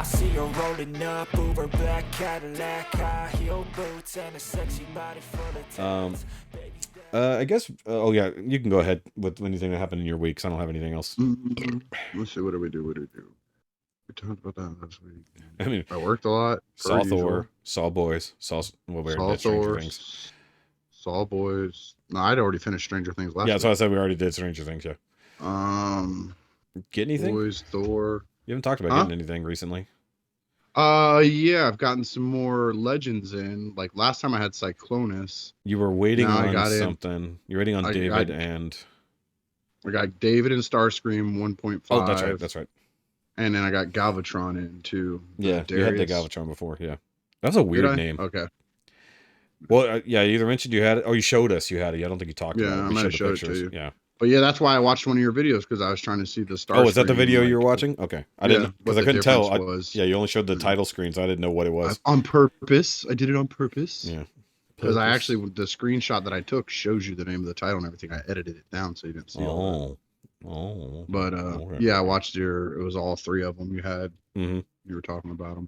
I see her rolling up, Uber black Cadillac, high heel boots, and a sexy body full of tats. I guess. Oh yeah, you can go ahead with anything that happened in your week. 'Cause I don't have anything else. Let's see. What do we do? We talked about that last week. I mean, I worked a lot. Saw Thor, saw Boys, saw Stranger Things. Saw Boys. No, I'd already finished Stranger Things last. Yeah, that's why I said we already did Stranger Things. Yeah. Get anything? Boys, Thor. You haven't talked about getting anything recently. Yeah, I've gotten some more Legends in. Like last time I had Cyclonus. You were waiting on something. You're waiting on David and... I got David and Starscream 1.5. Oh, that's right. And then I got Galvatron in too. Yeah, you had the Galvatron before, yeah. That's a weird name. Okay. Well, yeah, you either mentioned you had it, or you showed us you had it. I don't think you talked about it. Yeah, I might have showed it to you. Yeah. But yeah, that's why I watched one of your videos, because I was trying to see the Starscream. Oh, is that the video you were watching? Okay. I didn't, because I couldn't tell. Yeah, you only showed the title screens. I didn't know what it was. On purpose. I did it on purpose. Yeah. Because I actually, the screenshot that I took shows you the name of the title and everything. I edited it down so you didn't see all that. Oh. But yeah, I watched it was all three of them you had. Mm-hmm. You were talking about them.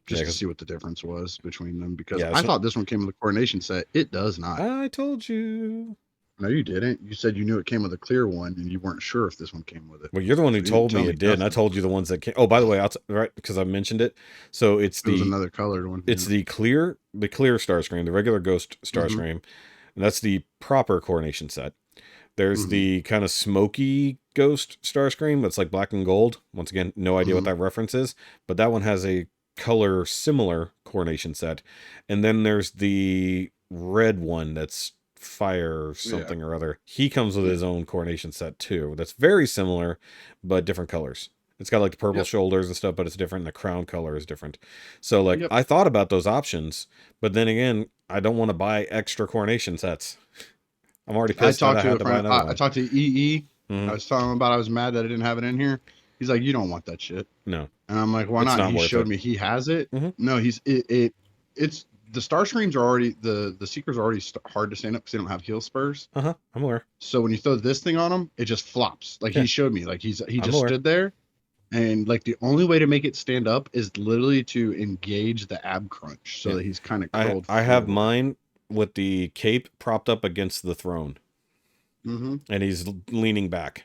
Just to see what the difference was between them, because I thought this one came with a coordination set. It does not. I told you. No, you didn't. You said you knew it came with a clear one, and you weren't sure if this one came with it. Well, you're the one who told me it did, and I told you the ones that came. Oh, by the way, right, because I mentioned it. So it was another colored one. It's the clear Starscream, the regular Ghost Starscream, and that's the proper coordination set. There's the kind of smoky Ghost Starscream that's like black and gold. Once again, no idea what that reference is, but that one has a color similar coordination set. And then there's the red one that's fire something or other. He comes with his own coordination set too. That's very similar, but different colors. It's got like the purple shoulders and stuff, but it's different. The crown color is different. So like I thought about those options, but then again, I don't want to buy extra coordination sets. I'm already pissed. I talked to EE. I was telling him about I was mad that I didn't have it in here. He's like, you don't want that shit. No. And I'm like, why not? He showed me he has it. No, it's the Starscreams are already the Seekers are already hard to stand up because they don't have heel spurs. I'm aware. So when you throw this thing on him, it just flops. Like he showed me, like he just stood there, and like the only way to make it stand up is literally to engage the ab crunch, so that he's kind of curled. I have mine with the cape propped up against the throne, and he's leaning back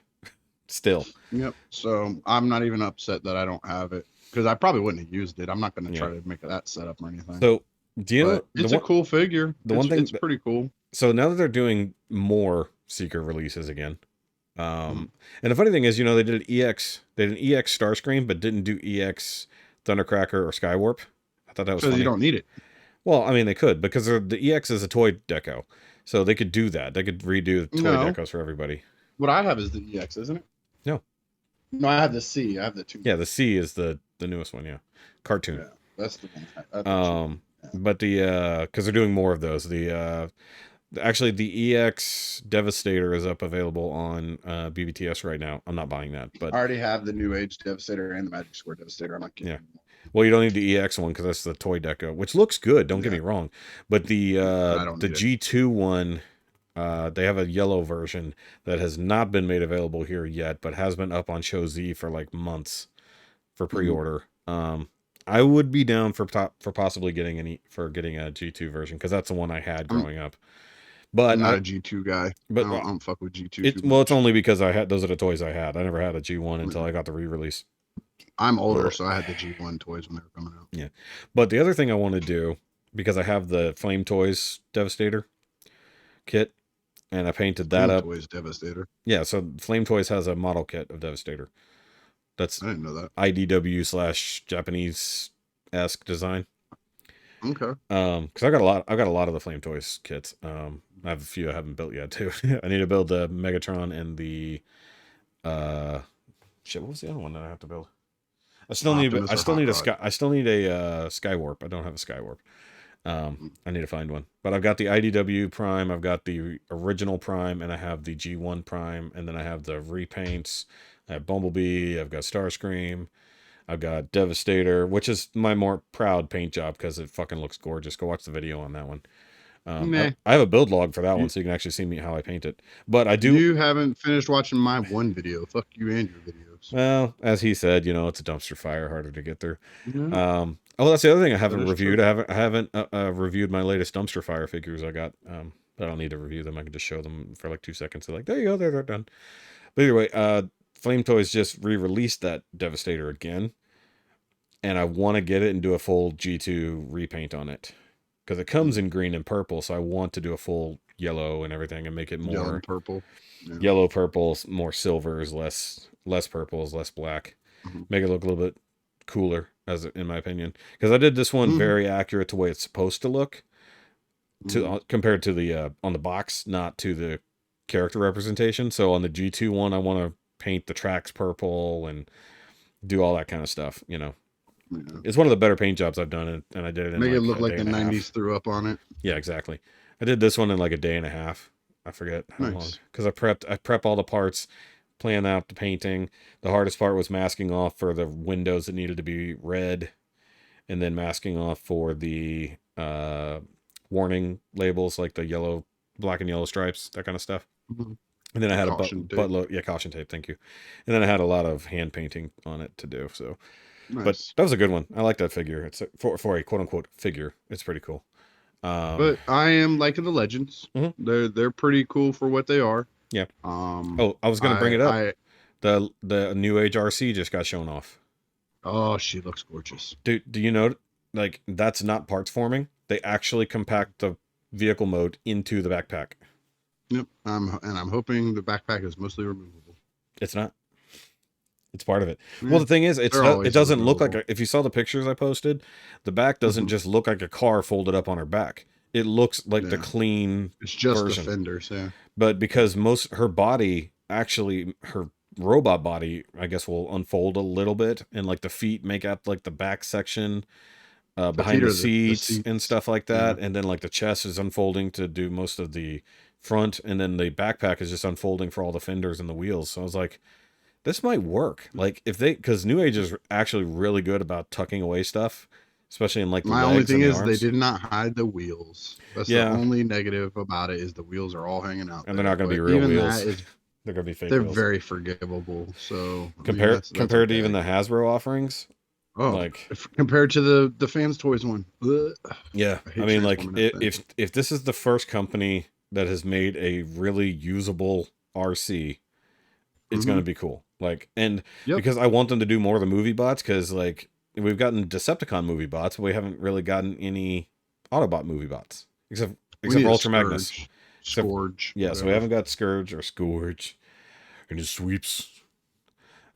still. Yep. So I'm not even upset that I don't have it, because I probably wouldn't have used it. I'm not going to try to make that setup or anything. So it's a cool figure. It's pretty cool. So now that they're doing more Seeker releases again, and the funny thing is, they did an EX Starscream, but didn't do EX Thundercracker or Skywarp. I thought that was funny. You don't need it. Well, I mean, they could, because the EX is a toy deco, so they could do that. They could redo toy decos for everybody. What I have is the EX, isn't it? No, I have the C. I have the 2. Yeah, the C is the newest one. Yeah, cartoon. Yeah, that's the one. But because they're doing more of those. Actually, the EX Devastator is available on BBTS right now. I'm not buying that, but I already have the New Age Devastator and the Magic Square Devastator. I'm not kidding. Yeah. Well, you don't need the EX one because that's the toy deco, which looks good. Don't get me wrong, but the G2 one, they have a yellow version that has not been made available here yet, but has been up on Show Z for like months for pre-order. I would be down for possibly getting a G2 version, because that's the one I had growing up. But I'm not a G2 guy. But I don't fuck with G2. It's only because those are the toys I had. I never had a G1 until I got the re-release. I'm older, so I had the G1 toys when they were coming out. Yeah. But the other thing I want to do, because I have the Flame Toys Devastator kit, and I painted that up. Flame Toys Devastator? Yeah, so Flame Toys has a model kit of Devastator. I didn't know that. IDW/Japanese-esque design. Okay. Because I got a lot of the Flame Toys kits. I have a few I haven't built yet too. I need to build the Megatron and the what was the other one that I have to build? I still need a Skywarp. I don't have a Skywarp. I need to find one. But I've got the IDW Prime, I've got the original Prime, and I have the G1 Prime, and then I have the repaints. I have Bumblebee, I've got Starscream, I've got Devastator, which is my more proud paint job because it fucking looks gorgeous. Go watch the video on that one. I have a build log for that one, so you can actually see how I paint it. But I do. You haven't finished watching my one video. Fuck you and your videos. wheels. Well, as he said, it's a dumpster fire, harder to get through. Yeah. Oh, that's the other thing I haven't is reviewed. true. I haven't reviewed my latest dumpster fire figures I got. I don't need to review them. I can just show them for like 2 seconds. They're like, there you go, they're done. But either way, Flame Toys just re-released that Devastator again, and I want to get it and do a full G2 repaint on it because it comes in green and purple, so I want to do a full yellow and everything and make it more Yellow and purple. Yeah. yellow, purple, more silvers, less purples, less black. Make it look a little bit cooler, in my opinion, because I did this one very accurate to the way it's supposed to look, compared to the on the box, not to the character representation. So on the G2 one, I want to paint the tracks purple and do all that kind of stuff. Yeah. It's one of the better paint jobs I've done, and I did it in make it look like the 90s threw up on it. Yeah, exactly. I did this one in like a day and a half. I forget how long, because I prep all the parts, plan out the painting. The hardest part was masking off for the windows that needed to be red, and then masking off for the warning labels, like the black and yellow stripes, that kind of stuff. And then I had caution tape. Thank you. And then I had a lot of hand painting on it to do. So, but that was a good one. I like that figure. It's for a quote unquote figure. It's pretty cool. But I am liking the Legends. They're pretty cool for what they are. Yeah. I was gonna bring it up. The New Age RC just got shown off. Oh, she looks gorgeous. Do you know, like, that's not parts forming? They actually compact the vehicle mode into the backpack. Yep. And I'm hoping the backpack is mostly removable. It's not. It's part of it. Yeah. Well, the thing is, it doesn't look like if you saw the pictures I posted, the back doesn't just look like a car folded up on her back. It looks like the clean It's just version. the fenders, yeah. But because her body, actually, her robot body, I guess, will unfold a little bit, and like the feet make up like the back section behind the seats and stuff like that. And then like the chest is unfolding to do most of the front, and then the backpack is just unfolding for all the fenders and the wheels. So I was like, this might work. Like, because New Age is actually really good about tucking away stuff, especially in like the My legs only thing and is arms. they did not hide the wheels. That's the only negative about it, is the wheels are all hanging out. And they're not going to be real wheels. They're going to be fake They're wheels. very forgivable. So compared to even the Hasbro offerings. Oh, like compared to the Fans Toys one. Yeah, I mean, like, if this is the first company that has made a really usable RC, it's going to be cool. Like, and because I want them to do more of the movie bots, because like we've gotten Decepticon movie bots, but we haven't really gotten any Autobot movie bots, except for Ultra Magnus. Scourge. Yeah, so we haven't got Scourge or Scourge and his sweeps.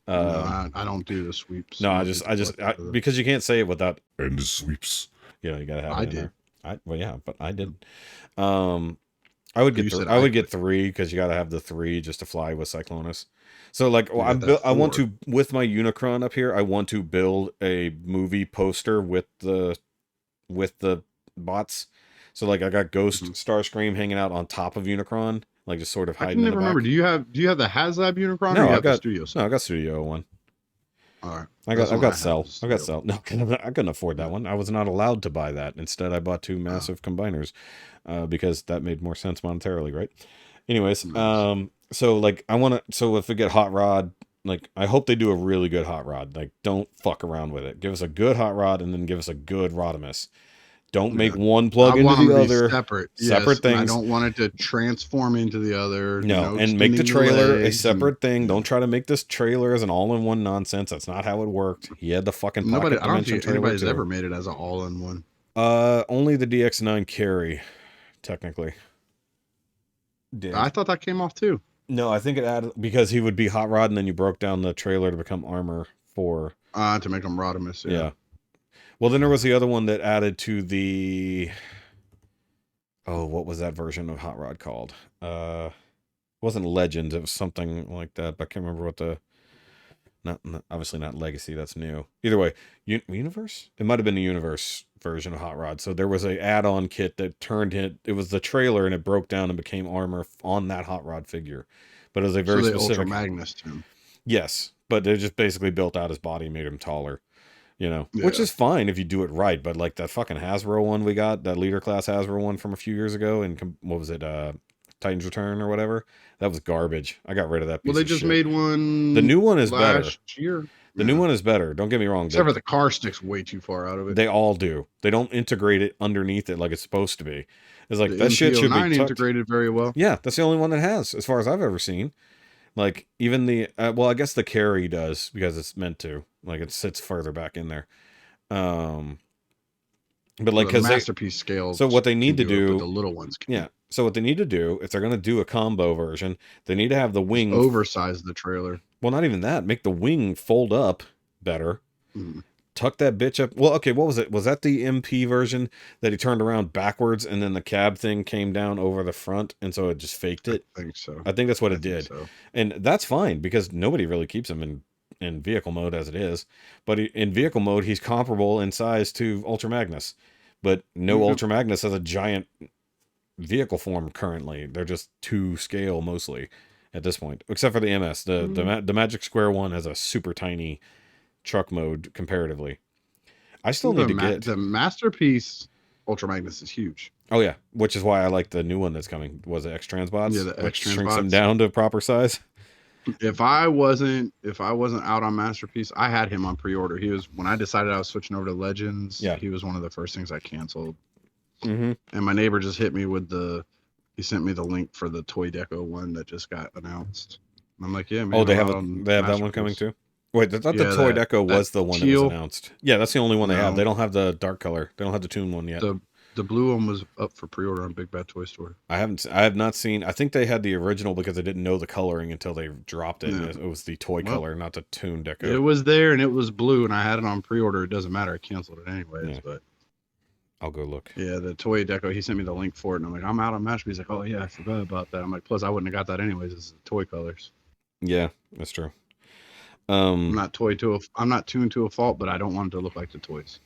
No, I don't do the sweeps. No, I just because you can't say it without and the sweeps. You gotta have. I did. But I didn't. I would get 3, because you gotta have the 3 just to fly with Cyclonus. So like, I want to, with my Unicron up here, I want to build a movie poster with the bots. So like, I got Ghost Starscream hanging out on top of Unicron, like just sort of hiding. I can never remember. Do you have the HasLab Unicron? No, or I got Studio. No, I got Studio one. All right. I've got Cell. No, I couldn't afford that one. I was not allowed to buy that. Instead, I bought 2 massive combiners, because that made more sense monetarily, right? Anyways, so like so if we get Hot Rod, like I hope they do a really good Hot Rod. Like, don't fuck around with it. Give us a good Hot Rod, and then give us a good Rodimus. Don't make one plug into the other. Separate things. I don't want it to transform into the other. No, and make the trailer a separate thing. Don't try to make this trailer as an all-in-one nonsense. That's not how it worked. He had the fucking pocket dimension trailer. I don't think anybody's ever made it as an all-in-one. Only the DX9 Carry, technically. Did. I thought that came off too. No, I think it added, because he would be Hot Rod, and then you broke down the trailer to become armor for to make him Rodimus. Yeah. Well, then there was the other one that added to the... Oh, what was that version of Hot Rod called? It wasn't Legends. It was something like that, but I can't remember what the... Not obviously not Legacy. That's new. Either way, Universe? It might have been the Universe version of Hot Rod. So there was an add-on kit that turned it... It was the trailer, and it broke down and became armor on that Hot Rod figure. But it was a very specific... Ultra Magnus too. Yes, but they just basically built out his body, made him taller. Which is fine if you do it right, but like that fucking Hasbro one we got, that leader class Hasbro one from a few years ago, and what was it, Titan's Return or whatever. That was garbage. I got rid of that piece Well, they of just shit. made one. The new one is better. Last year. The new one is better. Don't get me wrong. Except for the car sticks way too far out of it. They all do. They don't integrate it underneath it like it's supposed to be. It's like The that shit should be tucked. integrated very well. Yeah, that's the only one that has, as far as I've ever seen. Like even the well, I guess the carry does because it's meant to. Like it sits further back in there. But like because masterpiece scales. So what they need to do, the little ones can. Yeah. So what they need to do, if they're gonna do a combo version, they need to have the wing oversize the trailer. Well, not even that. Make the wing fold up better. Tuck that bitch up. Well, okay, what was it? Was that the MP version that he turned around backwards and then the cab thing came down over the front and so it just faked it? I think so. I think that's what it did. So. And that's fine because nobody really keeps him in vehicle mode as it is. But in vehicle mode, he's comparable in size to Ultra Magnus. But no Ultra Magnus has a giant vehicle form currently. They're just to scale mostly at this point. Except for the MS. The Magic Square one has a super tiny truck mode comparatively. I still need to get the masterpiece. Ultra Magnus is huge. Oh yeah, which is why I like the new one that's coming. Was it X Transbots? Yeah, the X Transbots shrinks them down to proper size. If I wasn't out on masterpiece, I had him on pre-order. He was when I decided I was switching over to Legends. Yeah, he was one of the first things I canceled. And my neighbor just hit me with he sent me the link for the Toy Deco one that just got announced. And I'm like, yeah, man. Oh, they have that one coming too. Wait, I thought the Toy Deco was the one that was announced. Yeah, that's the only one they have. They don't have the dark color. They don't have the Toon one yet. The blue one was up for pre-order on Big Bad Toy Store. I have not seen. I think they had the original because they didn't know the coloring until they dropped it. Yeah. And it was the toy color, not the Toon Deco. It was there and it was blue, and I had it on pre-order. It doesn't matter. I canceled it anyways. But I'll go look. Yeah, the Toy Deco. He sent me the link for it, and I'm like, I'm out on Masterpiece. He's like, oh yeah, I forgot about that. I'm like, plus I wouldn't have got that anyways. It's the toy colors. Yeah, that's true. I'm not tuned to a fault, but I don't want it to look like the toys.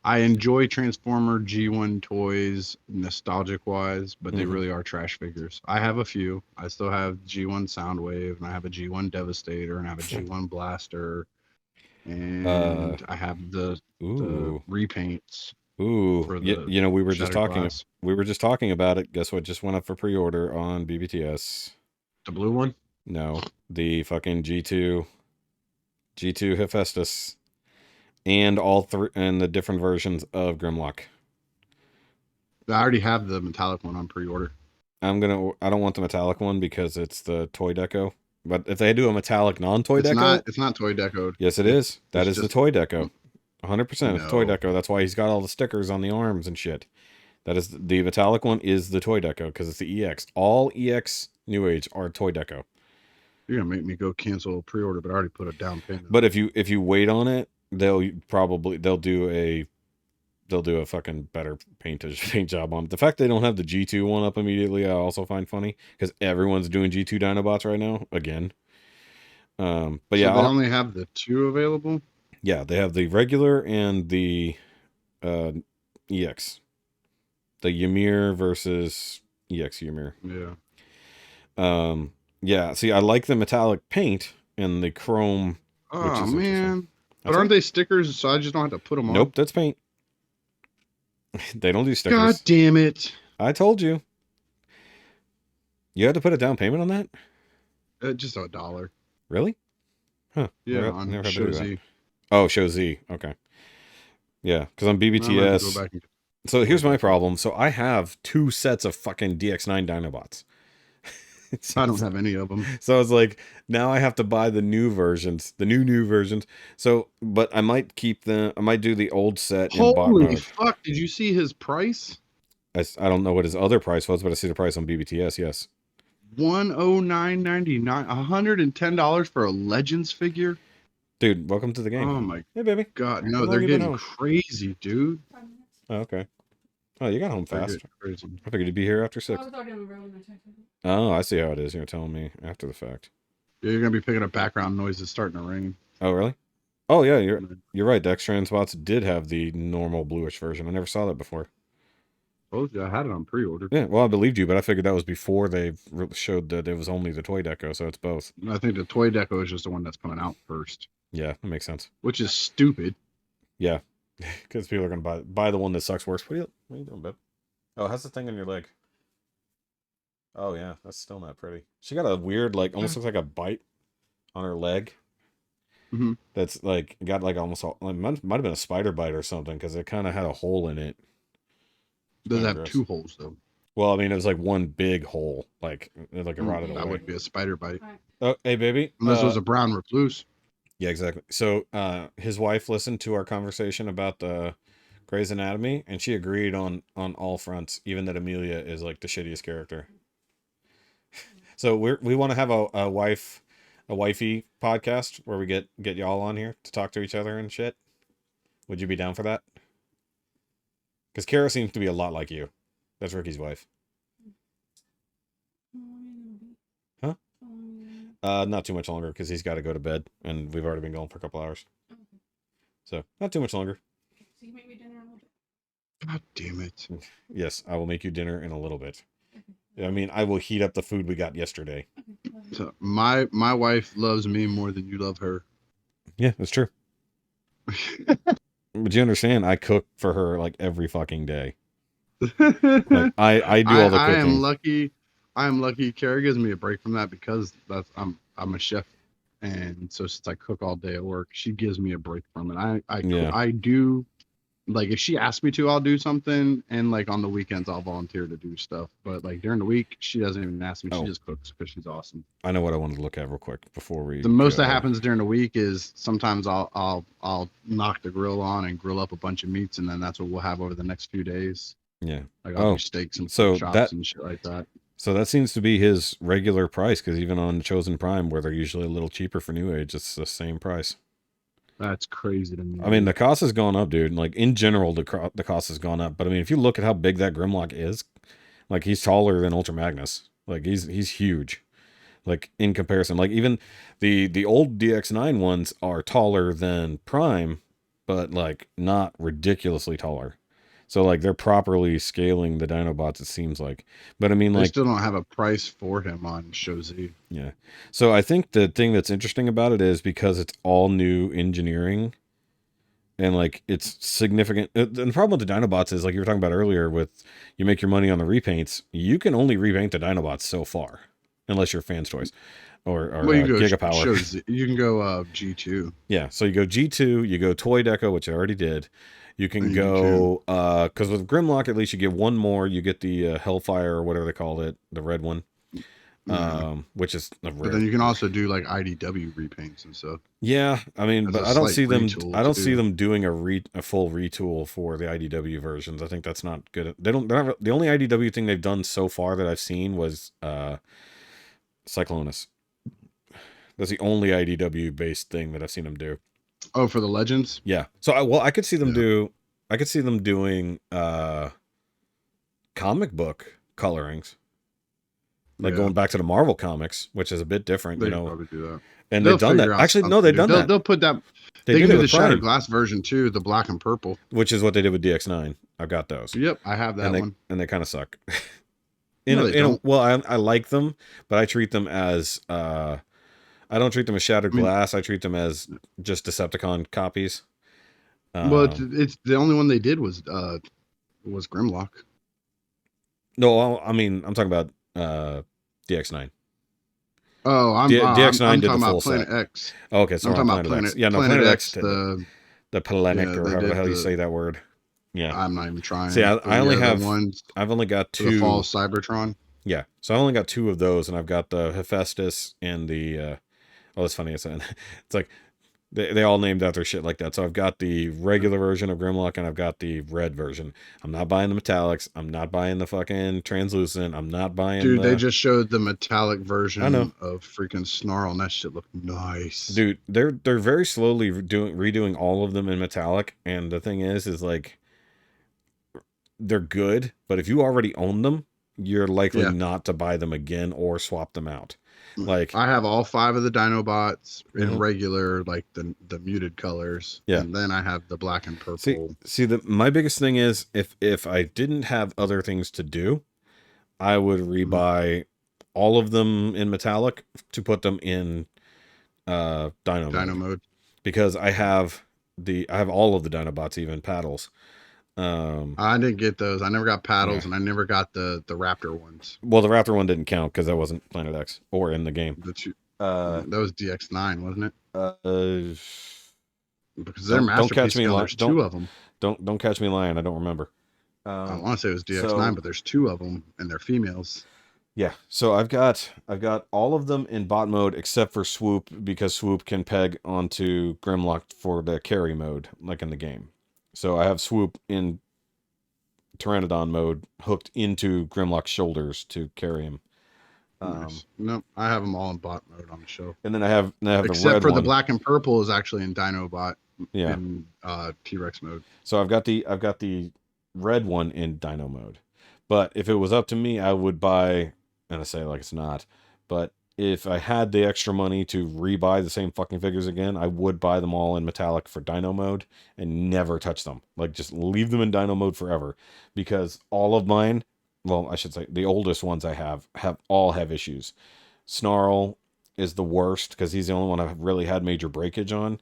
I enjoy Transformer G1 toys nostalgic wise, but they really are trash figures. I have a few. I still have G1 Soundwave, and I have a G1 Devastator, and I have a G1 Blaster, and I have the repaints. Ooh, you know, we were just talking about it. Guess what just went up for pre-order on BBTS? The blue one? No, the fucking G2 Hephaestus. And all three and the different versions of Grimlock. I already have the metallic one on pre-order. I don't want the metallic one because it's the Toy Deco. But if they do a metallic non-Toy Deco, it's not Toy Deco. Yes, it is. That is the Toy Deco. 100%. It's Toy Deco. That's why he's got all the stickers on the arms and shit. That is the metallic one is the Toy Deco because it's the EX. All EX New Age are Toy Deco. You're gonna make me go cancel pre-order, but I already put a down payment. But if you wait on it. They'll do a fucking better paint job on it. The fact they don't have the G2 one up immediately, I also find funny because everyone's doing G2 Dinobots right now again. But yeah, they only have the two available. Yeah, they have the regular and the EX, the Ymir versus EX Ymir. Yeah. Yeah. See, I like the metallic paint and the chrome. Oh man. But aren't they stickers, so I just don't have to put them on? Nope, that's paint. They don't do stickers. God damn it. I told you. You had to put a down payment on that? Just $1. Really? Huh. Yeah, on Show Z. Oh, Show Z. Okay. Yeah, because on BBTS. So here's my problem. So I have 2 sets of fucking DX9 Dinobots. I don't have any of them. So it's like now I have to buy the new versions, the new versions. So, but I might I might do the old set. Holy fuck! Did you see his price? I don't know what his other price was, but I see the price on BBTS. Yes, $109.99, $110 for a Legends figure. Dude, welcome to the game. Oh my, hey baby. God, no, they're getting crazy, dude. Oh, okay. Oh, you got home fast. I figured you'd be here after 6. Oh, I see how it is. You're telling me after the fact. Yeah, you're gonna be picking up background noises starting to rain. Oh, really? Oh, yeah. You're right. The X Transbots did have the normal bluish version. I never saw that before. Oh, yeah, I had it on pre-order. Yeah, well, I believed you, but I figured that was before they showed that it was only the Toy Deco, so it's both. I think the Toy Deco is just the one that's coming out first. Yeah, that makes sense. Which is stupid. Yeah. Because people are going to buy the one that sucks worse. What are you doing, babe? Oh, how's the thing on your leg? Oh yeah, that's still not pretty. She got a weird, like, almost looks like a bite on her leg. Mm-hmm. That's like got like almost all, like, might have been a spider bite or something because it kind of had a hole in it. Does Kinda have gross. 2 holes though? Well, I mean, it was like one big hole, like it rotted That away. would be a spider bite. Oh, hey, baby. Unless it was a brown recluse. Yeah, exactly. So, his wife listened to our conversation about the Grey's Anatomy, and she agreed on all fronts, even that Amelia is like the shittiest character. So we want to have a wifey podcast where we get y'all on here to talk to each other and shit. Would you be down for that? Because Kara seems to be a lot like you. That's Ricky's wife. Huh? Not too much longer because he's got to go to bed, and we've already been going for a couple hours. So not too much longer. So you make me dinner in a little bit. God damn it. Yes, I will make you dinner in a little bit. I mean, I will heat up the food we got yesterday. So my wife loves me more than you love her. Yeah, that's true. But you understand, I cook for her like every fucking day. Like I do all the cooking. I am lucky. Kara gives me a break from that because I'm a chef, and so since I cook all day at work, she gives me a break from it. I do, like, if she asks me to, I'll do something, and like on the weekends I'll volunteer to do stuff. But like during the week, she doesn't even ask me. She just cooks because she's awesome. I know what I wanted to look at real quick before we. The most that happens during the week is sometimes I'll knock the grill on and grill up a bunch of meats, and then that's what we'll have over the next few days. Yeah. Like I'll do steaks and chops and shit like that. So that seems to be his regular price, because even on Chosen Prime, where they're usually a little cheaper for New Age, it's the same price. That's crazy to me. I mean, the cost has gone up, dude. Like, in general, the cost has gone up. But I mean, if you look at how big that Grimlock is, like, he's taller than Ultra Magnus. Like, he's huge. Like, in comparison. Like, even the old DX9 ones are taller than Prime, but, like, not ridiculously taller. So, like, they're properly scaling the Dinobots, it seems like. But, I mean, they like... still don't have a price for him on Show Z. Yeah. So, I think the thing that's interesting about it is because it's all new engineering, and, like, it's significant. And the problem with the Dinobots is, like you were talking about earlier, with you make your money on the repaints, you can only repaint the Dinobots so far, unless you're Fans Toys or Gigapower. You can go G2. Yeah. So, you go G2, you go Toy Deco, which I already did. You can go, because with Grimlock, at least you get one more. You get the Hellfire, or whatever they call it, the red one, which is a rare. But then you can also do like IDW repaints and stuff. Yeah, I mean, but I don't see them. I don't see them doing a full retool for the IDW versions. I think that's not good. They're not, the only IDW thing they've done so far that I've seen was Cyclonus. That's the only IDW based thing that I've seen them do. Oh, for the Legends? Yeah. So I could see them doing comic book colorings. Like going back to the Marvel comics, which is a bit different, They you know. probably do that. And they've done that. Actually, no, they've done that. They'll put that. They can do the Shattered Glass version too, the black and purple. Which is what they did with DX9. I've got those. Yep, I have that one. And they kind of suck. Well, I like them, but I treat them as I don't treat them as Shattered Glass. I treat them as just Decepticon copies. Well, it's the only one they did was Grimlock. No, I mean, I'm talking about DX9. Oh, DX9 did the full Planet set. X. Oh, okay, so I'm talking about Planet X. Yeah, no, Planet X did the Polenic, or however the hell you say that word. Yeah, I'm not even trying. See, I only have ones. I've only got 2. The Fall Cybertron. Yeah, so I only got 2 of those, and I've got the Hephaestus and the. Oh, that's funny. It's like they all named after shit like that. So I've got the regular version of Grimlock, and I've got the red version. I'm not buying the metallics. I'm not buying the fucking translucent. I'm not buying. Dude, they just showed the metallic version of freaking Snarl, and that shit looked nice. Dude, they're very slowly redoing all of them in metallic, and the thing is like they're good, but if you already own them, you're likely not to buy them again or swap them out. Like, I have all 5 of the Dinobots in regular, like the muted colors. Yeah. And then I have the black and purple. See, my biggest thing is if I didn't have other things to do, I would rebuy all of them in metallic to put them in Dino mode. Because I have all of the Dinobots, even paddles. I didn't get those. I never got paddles, and I never got the Raptor ones. Well, the Raptor one didn't count because that wasn't Planet X or in the game. That was DX9, wasn't it? Because they're don't masterpiece catch me scale. lying. There's two of them. Don't catch me lying. I don't remember. I want to say it was DX9, but there's two of them, and they're females. Yeah, so I've got all of them in bot mode except for Swoop, because Swoop can peg onto Grimlock for the carry mode, like in the game. So I have Swoop in Pteranodon mode hooked into Grimlock's shoulders to carry him. Nice. No, I have them all in bot mode on the show. And then I have the red except for one. The black and purple is actually in Dinobot. Yeah. In T-Rex mode. So I've got the red one in Dino mode. But if it was up to me, I would buy, and I say like it's not, but if I had the extra money to rebuy the same fucking figures again, I would buy them all in metallic for Dino mode and never touch them. Like, just leave them in Dino mode forever. Because all of mine, well, I should say the oldest ones I have all have issues. Snarl is the worst because he's the only one I've really had major breakage on.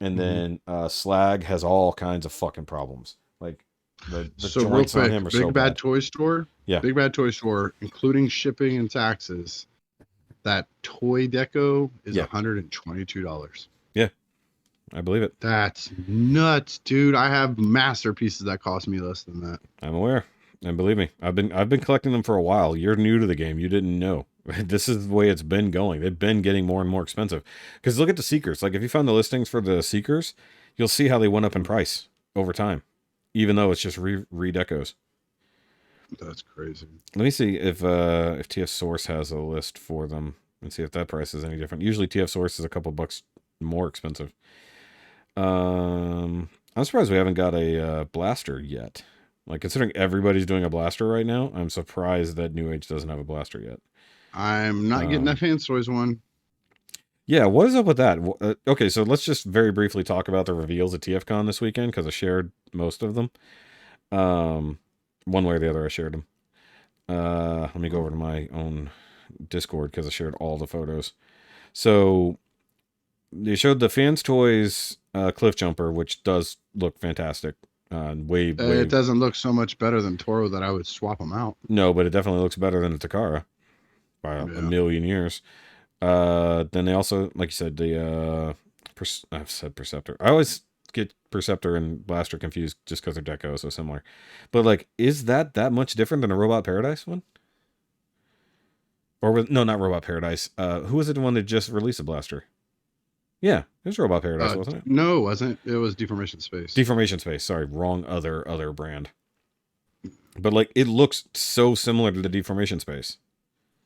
And then Slag has all kinds of fucking problems. Like, the so joints real quick, on him are Big so Bad Toy Store. Yeah. Big Bad Toy Store, including shipping and taxes. That toy deco is $122. Yeah, I believe it. That's nuts, dude. I have masterpieces that cost me less than that. I'm aware, and believe me, I've been collecting them for a while. You're new to the game. You didn't know. This is the way it's been going. They've been getting more and more expensive. Because look at the Seekers. Like, if you found the listings for the Seekers, you'll see how they went up in price over time, even though it's just redecos. That's crazy. Let me see if TF Source has a list for them and see if that price is any different. Usually TF Source is a couple bucks more expensive. I'm surprised we haven't got a blaster yet. Like, considering everybody's doing a blaster right now, I'm surprised that New Age doesn't have a blaster yet. I'm not getting that Fans Toys one. Yeah, what is up with that? Okay, so let's just very briefly talk about the reveals at TFCon this weekend, because I shared most of them. One way or the other, I shared them. Let me go over to my own Discord, because I shared all the photos. So they showed the Fans Toys Cliff Jumper, which does look fantastic. Way It doesn't look so much better than Toro that I would swap them out. No, but it definitely looks better than a Takara by a million years. Then they also, like you said, the I've said Perceptor. I always get Perceptor and Blaster confused just because their deco is so similar. But, like, is that much different than a Robot Paradise one? Or no, not Robot Paradise. Who was it, the one that just released a Blaster? Yeah, it was Robot Paradise, wasn't it? No, it wasn't. It was Deformation Space. Deformation Space. Sorry, wrong other brand. But, like, it looks so similar to the Deformation Space.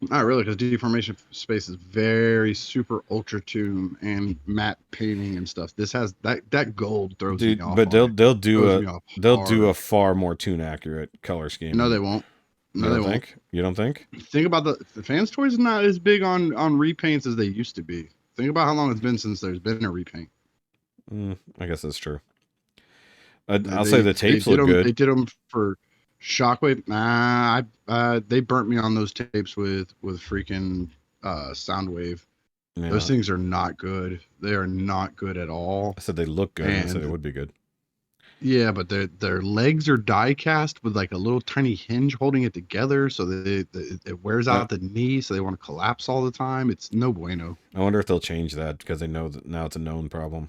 Not really, because Deformation Space is very super ultra tune and matte painting and stuff. This has that gold throws me off. But they'll do a far more tune accurate color scheme. No, they won't. No, they won't. You don't think? Think about the Fans Toys is not as big on repaints as they used to be. Think about how long it's been since there's been a repaint. I guess that's true. I'll say the tapes look good. They did them for Shockwave. They burnt me on those tapes with freaking Soundwave. Yeah. Those things are not good. They are not good at all. I said they look good. I said it would be good. Yeah, but their legs are die cast with like a little tiny hinge holding it together, so that it wears out the knee, so they want to collapse all the time. It's no bueno. I wonder if they'll change that because they know that now it's a known problem.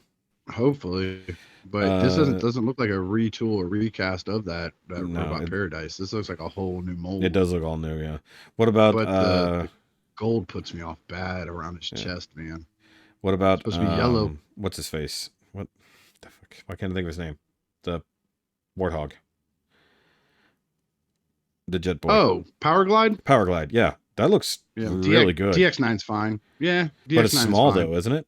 Hopefully, but this doesn't look like a retool or recast of that Robot Paradise. This looks like a whole new mold. It does look all new, yeah. What about? But the gold puts me off bad around his chest, man. What about? It's supposed to be yellow. What's his face? What the fuck? Why can't I think of his name? The Warthog. The Jet Boy. Oh, Power Glide? Power Glide, yeah. That looks really good. DX9's fine. Yeah, DX9's but it's small fine. though, isn't it?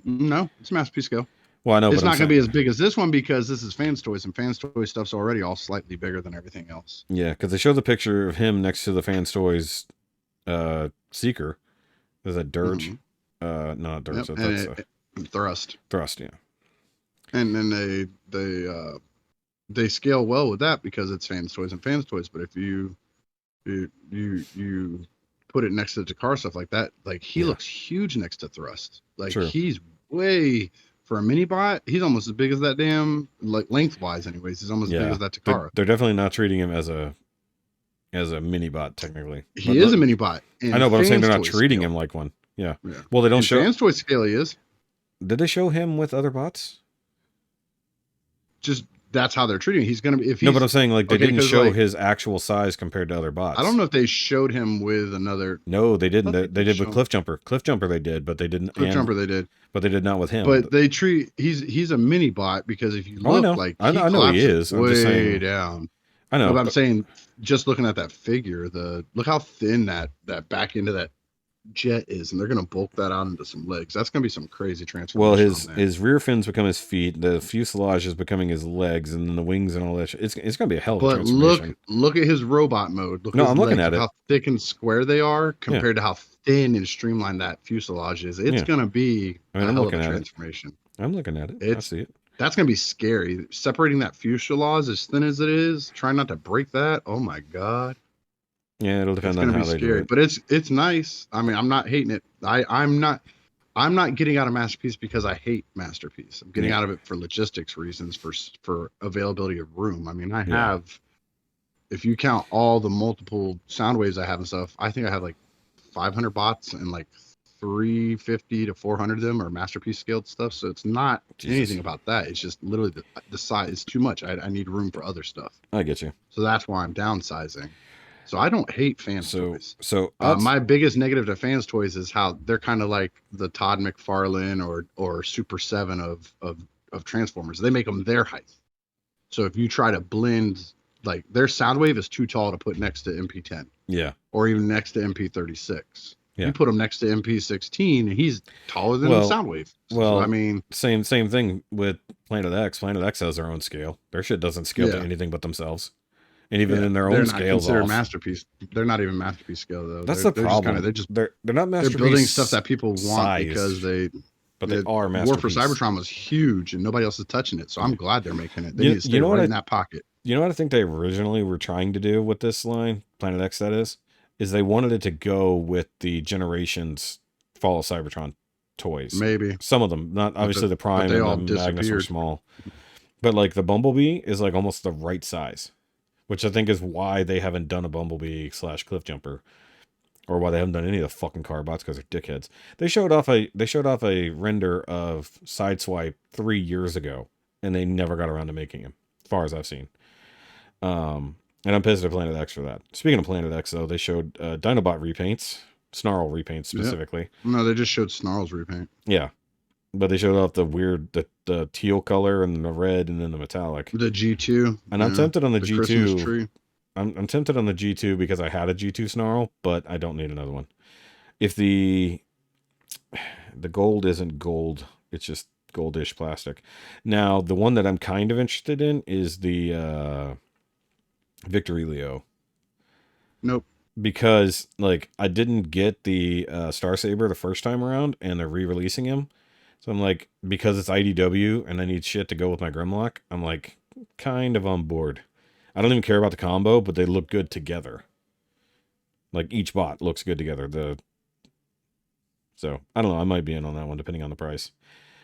No, it's masterpiece scale. Well, I know, it's not going to be as big as this one because this is Fans Toys, and Fans Toys stuff's already all slightly bigger than everything else. Yeah, because they show the picture of him next to the Fans Toys Seeker. There's a Dirge. Mm-hmm. Not Dirge. Yep, Thrust. Thrust, yeah. And then they scale well with that because it's Fans Toys and Fans Toys. But if you put it next to the Takara stuff like that, like he looks huge next to Thrust. Like he's way for a mini bot, he's almost as big as that damn, like lengthwise anyways. He's almost as big as that Takara. They're definitely not treating him as a mini bot technically. He is a mini bot. I know, but I'm saying they're not treating him like one. Yeah. Well, they don't show Fans Toy scale. He is. Did they show him with other bots? Just that's how they're treating him. He's gonna be. If no, but I'm saying like they didn't show like, his actual size compared to other bots. I don't know if they showed him with another. No, they didn't. They did with Cliff Jumper. Cliff Jumper they did, but they didn't. Cliff Jumper they did, but they did not with him. But they treat he's a mini bot because if you look I know. like I know he is. I'm way just saying, down. I know. No, but I'm saying just looking at that figure, look how thin that back end of that jet is, and they're gonna bulk that out into some legs. That's gonna be some crazy transformation. Well, his rear fins become his feet, the fuselage is becoming his legs, and then the wings and all that shit. It's gonna be a hell of a transformation. Look at his robot mode. Look no, at I'm looking at it. How thick and square they are compared to how thin and streamlined that fuselage is. It's gonna be a hell of a transformation. I'm looking at it. I see it. That's gonna be scary. Separating that fuselage as thin as it is, trying not to break that. Oh my god. Yeah, it'll depend on how they do it. But it's nice. I mean, I'm not hating it. I'm not getting out of Masterpiece because I hate Masterpiece. I'm getting out of it for logistics reasons, for availability of room. I mean, I have, if you count all the multiple sound waves I have and stuff, I think I have like 500 bots and like 350 to 400 of them are Masterpiece scaled stuff. So it's not anything about that. It's just literally the size is too much. I need room for other stuff. I get you. So that's why I'm downsizing. So I don't hate Fans Toys. So my biggest negative to Fans Toys is how they're kind of like the Todd McFarlane or Super 7 of Transformers. They make them their height. So if you try to blend, like their Soundwave is too tall to put next to MP10. Yeah. Or even next to MP36. Yeah. You put him next to MP16 and he's taller than the Soundwave. Well, so, I mean, same thing with Planet X. Planet X has their own scale. Their shit doesn't scale to anything but themselves. And even in their own scales, they're Masterpiece. They're not even Masterpiece scale though. That's the problem. They're not Masterpiece. They're building stuff that people want because but they are Masterpiece. War for Cybertron was huge and nobody else is touching it. So I'm glad they're making it. They need to stay right in that pocket. You know what I think they originally were trying to do with this line, Planet X that is they wanted it to go with the Generations Fall of Cybertron toys. Maybe. Some of them, not obviously the Prime and the Magnus were small. But like the Bumblebee is like almost the right size. Which I think is why they haven't done a Bumblebee / Cliff Jumper, or why they haven't done any of the fucking car bots because they're dickheads. They showed off a render of Sideswipe 3 years ago, and they never got around to making him, as far as I've seen. And I'm pissed at Planet X for that. Speaking of Planet X, though, they showed Dinobot repaints, Snarl repaints specifically. Yeah. No, they just showed Snarl's repaint. Yeah. But they showed off the weird, the teal color and the red and then the metallic. The G2. And I'm tempted on the G2. I'm tempted on the G2 because I had a G2 Snarl, but I don't need another one. If the gold isn't gold, it's just goldish plastic. Now, the one that I'm kind of interested in is the Victory Leo. Nope. Because, like, I didn't get the Star Saber the first time around, and they're re-releasing him. So I'm like, because it's IDW and I need shit to go with my Grimlock, I'm like kind of on board. I don't even care about the combo, but they look good together. Like each bot looks good together. So I don't know. I might be in on that one depending on the price.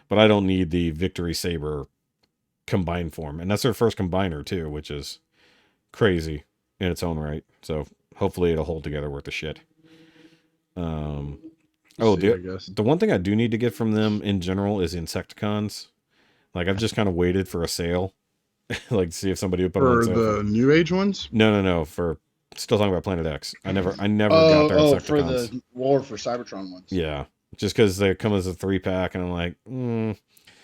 But I don't need the Victory Saber combined form. And that's their first combiner too, which is crazy in its own right. So hopefully it'll hold together worth the shit. The one thing I do need to get from them in general is Insecticons. Like I've just kind of waited for a sale, like to see if somebody would put them on sale. For the New Age ones? No. For still talking about Planet X. I never got their Insecticons. For the War for Cybertron ones. Yeah, just because they come as a 3-pack, and I'm like,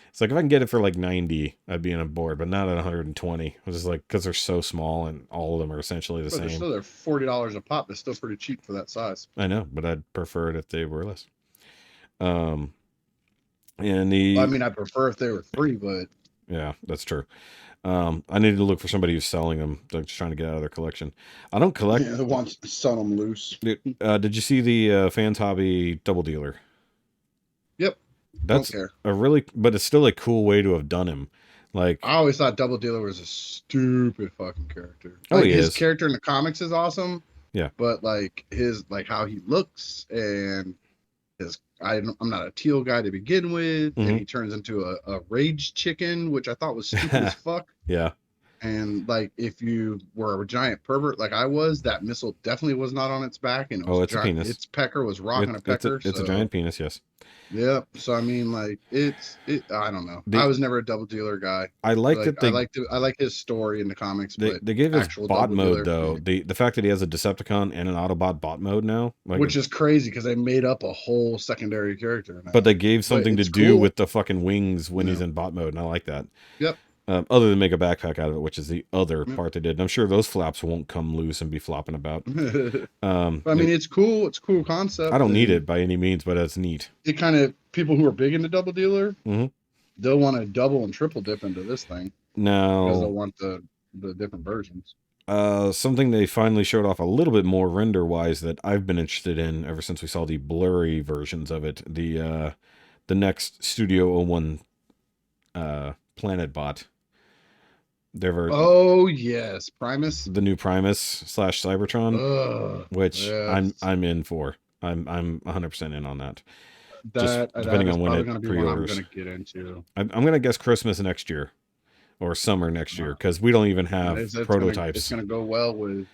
it's like if I can get it for like 90, I'd be on board, but not at 120. It's just like because they're so small and all of them are essentially the same. They're $40 a pop. That's still pretty cheap for that size. I know, but I'd prefer it if they were less. I prefer if they were free, but yeah, that's true. I need to look for somebody who's selling them, like just trying to get out of their collection. I don't collect. Yeah, the ones selling them loose. Dude, did you see the Fans Hobby Double Dealer? Yep. That's but it's still a cool way to have done him. Like I always thought Double Dealer was a stupid fucking character. His character in the comics is awesome. Yeah. But like his how he looks and his I'm not a teal guy to begin with, and he turns into a rage chicken, which I thought was stupid as fuck. Yeah. And like, if you were a giant pervert like I was, that missile definitely was not on its back, and it was it's a penis. Its pecker was rocking a pecker. It's a giant penis, yes. Yeah. So I mean, like, I don't know. I was never a double dealer guy. I like that I like his story in the comics. They gave us bot mode though. The fact that he has a Decepticon and an Autobot bot mode now, like, which is crazy because they made up a whole secondary character now. But they gave something to do with the fucking wings when he's in bot mode, and I like that. Yep. Other than make a backpack out of it, which is the other part they did. And I'm sure those flaps won't come loose and be flopping about. I mean, it's cool. It's a cool concept. I don't need it by any means, but it's neat. It kind of, people who are big into double dealer, they'll want to double and triple dip into this thing. Now, because they'll want the different versions. Something they finally showed off a little bit more render wise that I've been interested in ever since we saw the blurry versions of it. The next Studio 01 Planet Bot. Oh yes, Primus. The new Primus / Cybertron, which yes. I'm in for. I'm 100% in on that. Just depending on when it pre-orders. I'm gonna get into. I'm gonna guess Christmas next year, or summer next year, because we don't even have prototypes. It's gonna go well with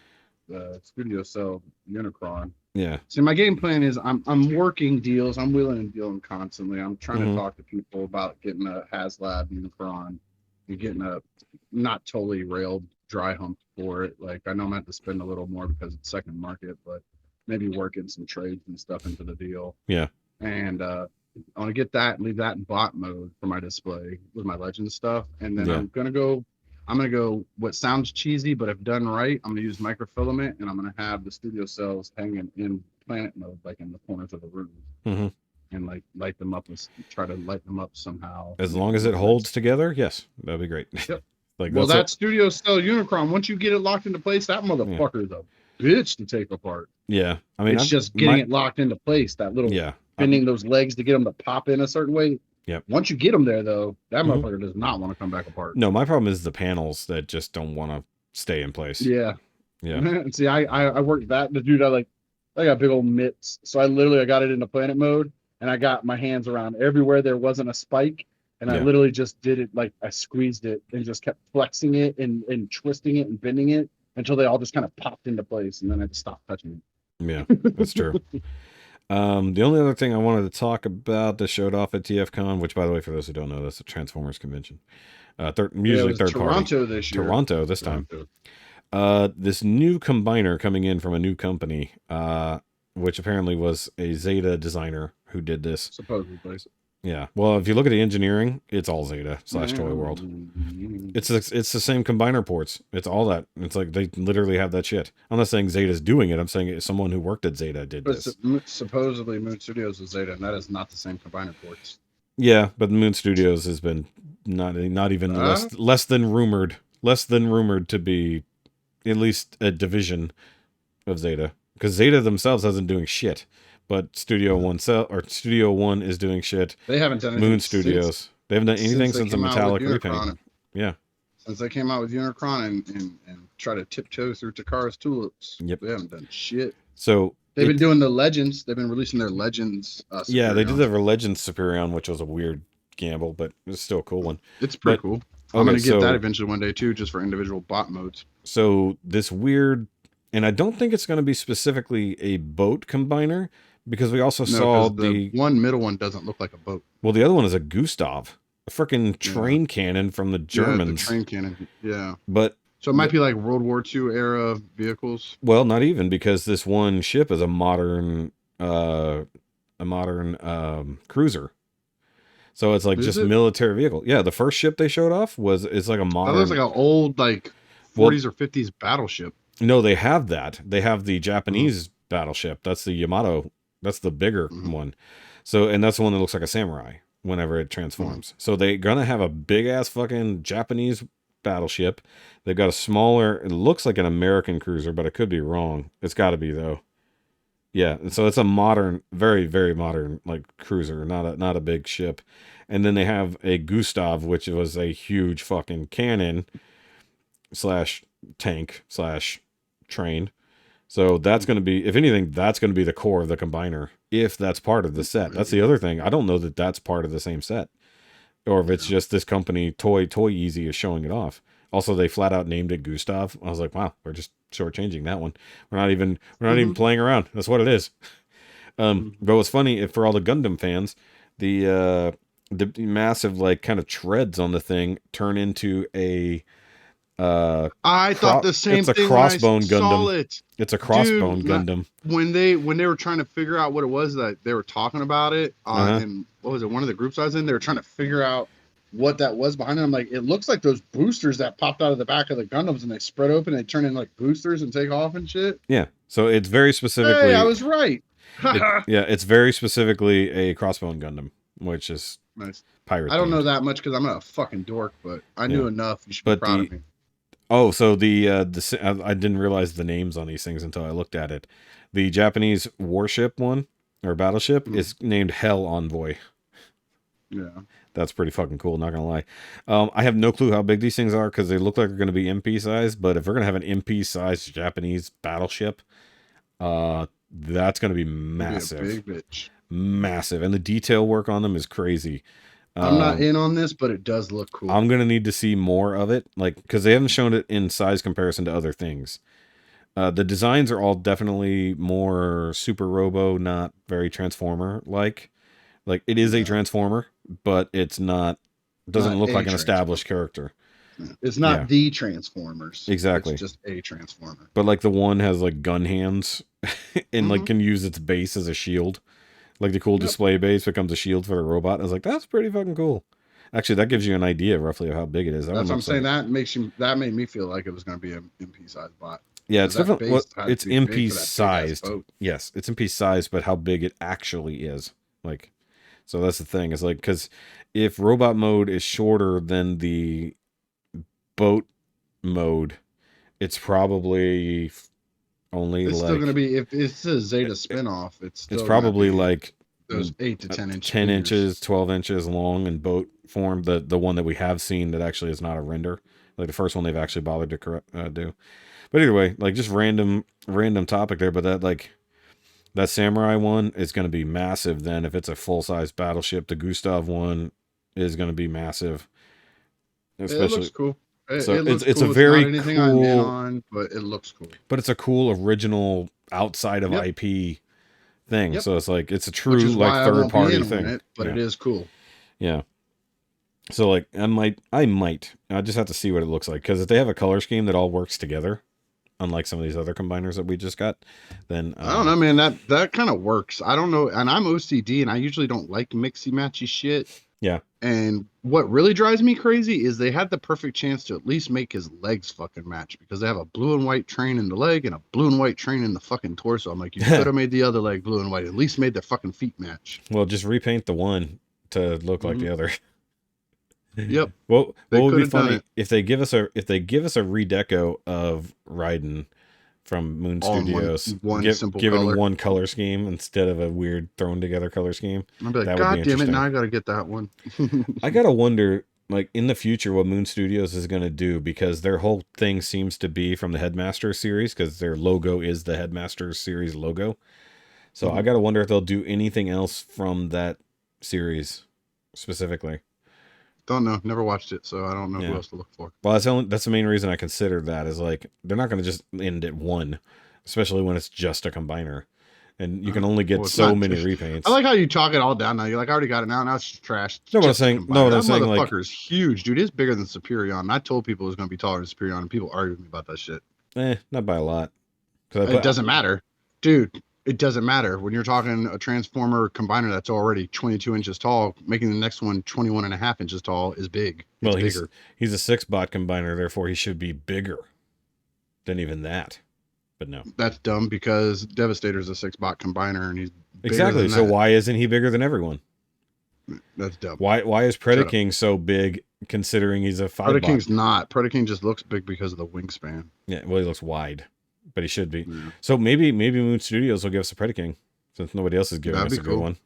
Studio Cell Unicron. Yeah. See, my game plan is I'm working deals. I'm wheeling and dealing constantly. I'm trying to talk to people about getting a HasLab Unicron and getting a not totally railed dry hump for it. Like, I know I'm going to have to spend a little more because it's second market, but maybe working some trades and stuff into the deal. Yeah. And I want to get that and leave that in bot mode for my display with my legend stuff. And then I'm going to go what sounds cheesy, but if done right, I'm going to use microfilament, and I'm going to have the studio cells hanging in planet mode, like in the corners of the room. And like light them up and try to light them up somehow. As long as it holds together, yes, that'd be great. Yep. Like, well, that Studio Cell Unicron, once you get it locked into place, that motherfucker is a bitch to take apart. Yeah, I mean, it's just getting it locked into place. That little bending those legs to get them to pop in a certain way. Yep. Once you get them there, though, that motherfucker does not want to come back apart. No, my problem is the panels that just don't want to stay in place. Yeah. Yeah. See, I worked that. The dude, I got big old mitts, so I got it into planet mode. And I got my hands around everywhere there wasn't a spike. And I literally just did it, like, I squeezed it and just kept flexing it and twisting it and bending it until they all just kind of popped into place. And then I just stopped touching it. Yeah, that's true. The only other thing I wanted to talk about that showed off at TFCon, which, by the way, for those who don't know, that's a Transformers convention. Usually third Toronto party. This year. Toronto this time. This new combiner coming in from a new company, which apparently was a Zeta designer who did this. Supposedly. Yeah. Well, if you look at the engineering, it's all Zeta / Toy World. It's the same combiner ports. It's all that. It's like they literally have that shit. I'm not saying Zeta's doing it. I'm saying it's someone who worked at Zeta did this. Supposedly Moon Studios is Zeta, and that is not the same combiner ports. Yeah, but Moon Studios has been not even less than rumored to be at least a division of Zeta. Because Zeta themselves hasn't doing shit, but Studio One is doing shit. They haven't done anything. Moon Studios. They haven't done anything since the metallic repaint. Yeah. Since they came out with Unicron and try to tiptoe through Takara's tulips. Yep. They haven't done shit. So they've been doing the Legends. They've been releasing their Legends. Yeah, they did the Legends Superion, which was a weird gamble, but it's still a cool one. It's pretty cool. I'm going to get that eventually one day too, just for individual bot modes. So this weird... And I don't think it's going to be specifically a boat combiner, because we also saw the one middle one doesn't look like a boat. Well, the other one is a Gustav, a freaking train cannon from the Germans. The train cannon, yeah. But so it might be like World War II era vehicles. Well, not even, because this one ship is a modern cruiser. So it's like just military vehicle. Yeah, the first ship they showed off it's like a modern. That looks like an old 40s or 50s battleship. No, they have that. They have the Japanese battleship. That's the Yamato. That's the bigger one. So, and that's the one that looks like a samurai whenever it transforms. So they're gonna have a big ass fucking Japanese battleship. They've got a smaller. It looks like an American cruiser, but I could be wrong. It's got to be though. Yeah, and so it's a modern, very very modern cruiser, not a big ship. And then they have a Gustav, which was a huge fucking cannon / tank / train, So that's going to be, if anything, that's going to be the core of the combiner, if that's part of the set. That's the other thing. I don't know that that's part of the same set, or if it's just this company, Toy Easy, is showing it off. Also, they flat out named it Gustav. I was like, wow, we're just shortchanging that one. We're not even playing around. That's what it is. But what's funny, for all the Gundam fans, the massive like kind of treads on the thing turn into a I thought the same thing. It's a crossbone Gundam. It. It's a crossbone Gundam. When they were trying to figure out what it was, that they were talking about it, and what was it? One of the groups I was in, they were trying to figure out what that was behind it. I'm like, it looks like those boosters that popped out of the back of the Gundams, and they spread open, and they turn into like boosters and take off and shit. Yeah. So it's very specifically. Hey, I was right. It's very specifically a crossbone Gundam, which is nice. Pirate. I don't know that much because I'm not a fucking dork, but I knew enough. You should be proud of me. Oh, so I didn't realize the names on these things until I looked at it. The Japanese warship one, or battleship, is named Hell Envoy. Yeah. That's pretty fucking cool, not gonna lie. I have no clue how big these things are because they look like they're gonna be MP size, but if we're gonna have an MP sized Japanese battleship, that's gonna be massive. Be a big bitch. Massive. And the detail work on them is crazy. I'm not in on this, but it does look cool. I'm going to need to see more of it, like, because they haven't shown it in size comparison to other things. The designs are all definitely more Super Robo, not very Transformer-like. Like, it is a Transformer, but it's not, doesn't look like an established character. It's not the Transformers. Exactly. It's just a Transformer. But, like, the one has, like, gun hands and, like, can use its base as a shield. Like the cool display base becomes a shield for the robot. I was like, that's pretty fucking cool. Actually, that gives you an idea roughly of how big it is. That's what I'm saying. That made me feel like it was going to be an MP size bot. Yeah, it's different. Well, it's MP sized. Yes, it's MP sized, but how big it actually is. Like, so that's the thing. It's like, because if robot mode is shorter than the boat mode, it's probably only it's like, still going to be, if it's a Zeta spinoff, it's probably like those 8 to 10 inches. 10 inches, 12 inches long in boat form. The one that we have seen that actually is not a render. Like the first one they've actually bothered to do. But either way, like just random topic there. But that Samurai one is going to be massive then if it's a full-size battleship. The Gustav one is going to be massive. Especially, it looks cool. So it's cool. a very not anything cool, I'm in on, but it looks cool. But it's a cool original outside of IP thing. Yep. So it's like it's a true like third party thing. But it is cool. Yeah. So like I just have to see what it looks like, because if they have a color scheme that all works together, unlike some of these other combiners that we just got, then I don't know, man. That kind of works. I don't know, and I'm OCD, and I usually don't like mixy matchy shit. Yeah. And what really drives me crazy is they had the perfect chance to at least make his legs fucking match, because they have a blue and white train in the leg and a blue and white train in the fucking torso. I'm like, you could have made the other leg blue and white, at least made their fucking feet match. Well, just repaint the one to look like the other. Yep. Well, what would be funny if they give us a redeco of Raiden from Moon Studios, give it one color scheme instead of a weird thrown together color scheme. I'd be like, God damn it, now I gotta get that one. I gotta wonder, like in the future, what Moon Studios is gonna do, because their whole thing seems to be from the Headmaster series, because their logo is the Headmaster series logo. So I gotta wonder if they'll do anything else from that series specifically. Don't know. Never watched it, so I don't know who else to look for. Well, that's the main reason I consider that, is like they're not going to just end at one, especially when it's just a combiner, and you can only get so many repaints. I like how you talk it all down now. You're like, I already got it now. Now it's just trash. No, what I'm saying, that motherfucker's like, huge, dude. It's bigger than Superion. And I told people it was going to be taller than Superion, and people argued with me about that shit. Not by a lot. It doesn't matter, dude. It doesn't matter when you're talking a Transformer combiner that's already 22 inches tall. Making the next one 21.5 inches tall is big. Well, he's a 6-bot combiner, therefore he should be bigger than even that. But no, that's dumb, because Devastator's a 6-bot combiner, and he's exactly. So why isn't he bigger than everyone? That's dumb. Why is Predaking so big, considering he's a 5-bot? Predaking's not. Predaking just looks big because of the wingspan. Yeah, well, he looks wide. But he should be. Yeah. So maybe Moon Studios will give us a Predaking, since nobody else is giving us a good one.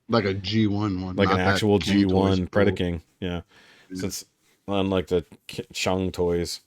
Like a G1 one. Like an actual G1 Predaking. Yeah. Since unlike the Shang toys,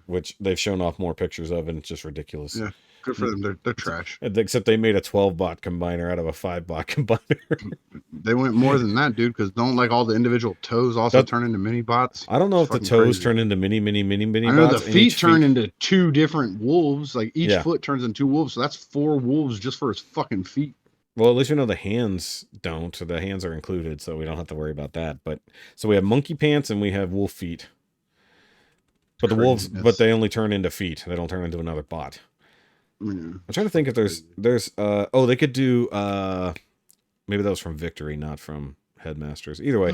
which they've shown off more pictures of, and it's just ridiculous. Yeah. Good for them. They're trash. Except they made a 12 bot combiner out of a 5 bot combiner. They went more than that, dude, because don't like all the individual toes also turn into mini bots? I don't know if the toes turn into mini I know bots. the feet turn into 2 different wolves. Like each Yeah. foot turns into 2 wolves, so that's 4 wolves just for his fucking feet. Well, at least we know the hands don't. So the hands are included, so we don't have to worry about that. But so we have monkey pants and we have wolf feet. But the wolves, but they only turn into feet. They don't turn into another bot. Yeah. I'm trying to think if there's they could do maybe that was from Victory, not from Headmasters. Either way,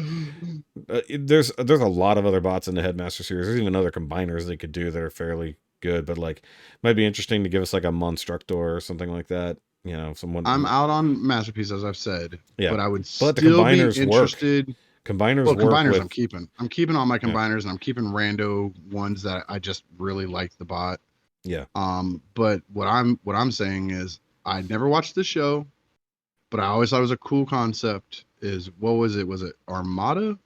there's a lot of other bots in the Headmaster series. There's even other combiners they could do that are fairly good, but like might be interesting to give us like a Monstructor or something like that. You know, someone. I'm out on Masterpiece, as I've said. Yeah, but I would the still combiners be interested. Work. Combiners well, work combiners with... I'm keeping all my combiners, and I'm keeping rando ones that I just really like the bot. Yeah. But what I'm saying is I never watched the show, but I always thought it was a cool concept. Is what was it? Was it Armada?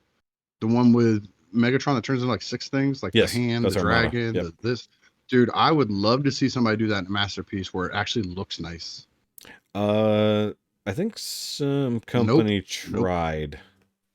The one with Megatron that turns into like 6 things, like the hand, the dragon, this. Dude, I would love to see somebody do that in a Masterpiece where it actually looks nice. I think some company tried.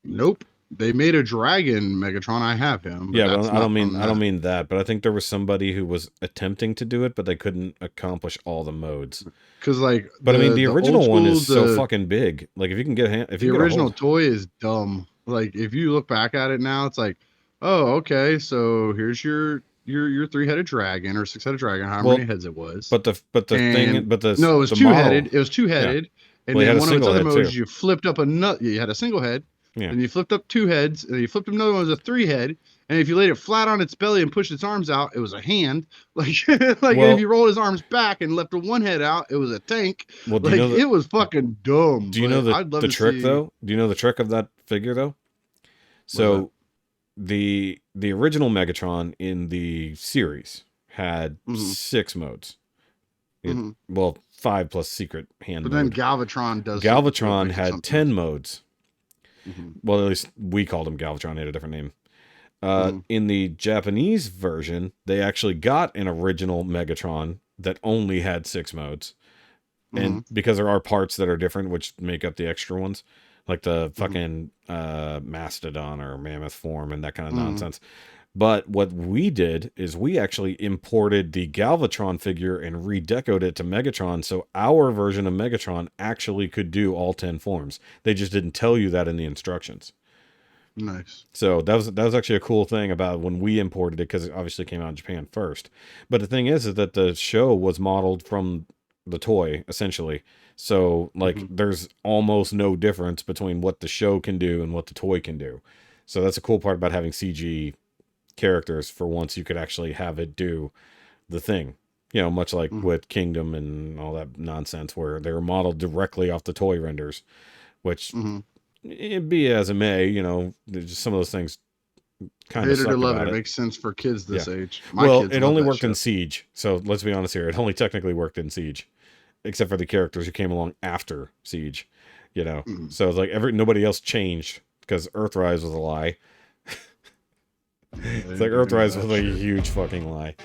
Nope. They made a dragon Megatron. I have him. Yeah, but I don't mean that. But I think there was somebody who was attempting to do it, but they couldn't accomplish all the modes. Because like, but I mean, the original one is so fucking big. Like, if you can get the original toy is dumb. Like, if you look back at it now, it's like, oh, okay, so here's your 3-headed dragon or 6-headed dragon, however many heads it was. No, it was 2-headed. It was 2-headed. Yeah. And then one of its other modes, you flipped up another. You had a single head. Yeah. And you flipped up 2 heads, and you flipped up another one was a 3-head. And if you laid it flat on its belly and pushed its arms out, it was a hand. Like, if you rolled his arms back and left 1 head out, it was a tank. Well, like, it was fucking dumb. Do you know the trick though? Do you know the trick of that figure though? So, the original Megatron in the series had 6 modes. Well, 5 plus secret hand. But then Galvatron does. Galvatron had 10 modes. Well, at least we called him Galvatron. He had a different name. In the Japanese version, they actually got an original Megatron that only had 6 modes. And because there are parts that are different, which make up the extra ones, like the fucking mastodon or mammoth form and that kind of nonsense. But what we did is we actually imported the Galvatron figure and redecoed it to Megatron, so our version of Megatron actually could do all 10 forms. They just didn't tell you that in the instructions. Nice. So that was actually a cool thing about when we imported it, because it obviously came out in Japan first. But the thing is that the show was modeled from the toy, essentially. So, like, there's almost no difference between what the show can do and what the toy can do. So that's a cool part about having CG characters. For once, you could actually have it do the thing, you know, much like with Kingdom and all that nonsense where they were modeled directly off the toy renders, which be as it may, you know, just some of those things kind of suck about it. It makes sense for kids this age. Well, it only worked in Siege, so let's be honest here, it only technically worked in Siege, except for the characters who came along after Siege, you know. So it's like nobody else changed because Earthrise was a lie. It's like Earthrise was like a huge fucking lie.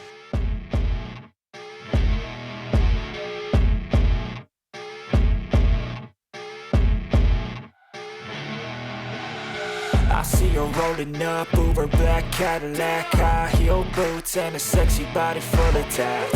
I see her rolling up, Uber black Cadillac, high heel boots and a sexy body full of tats.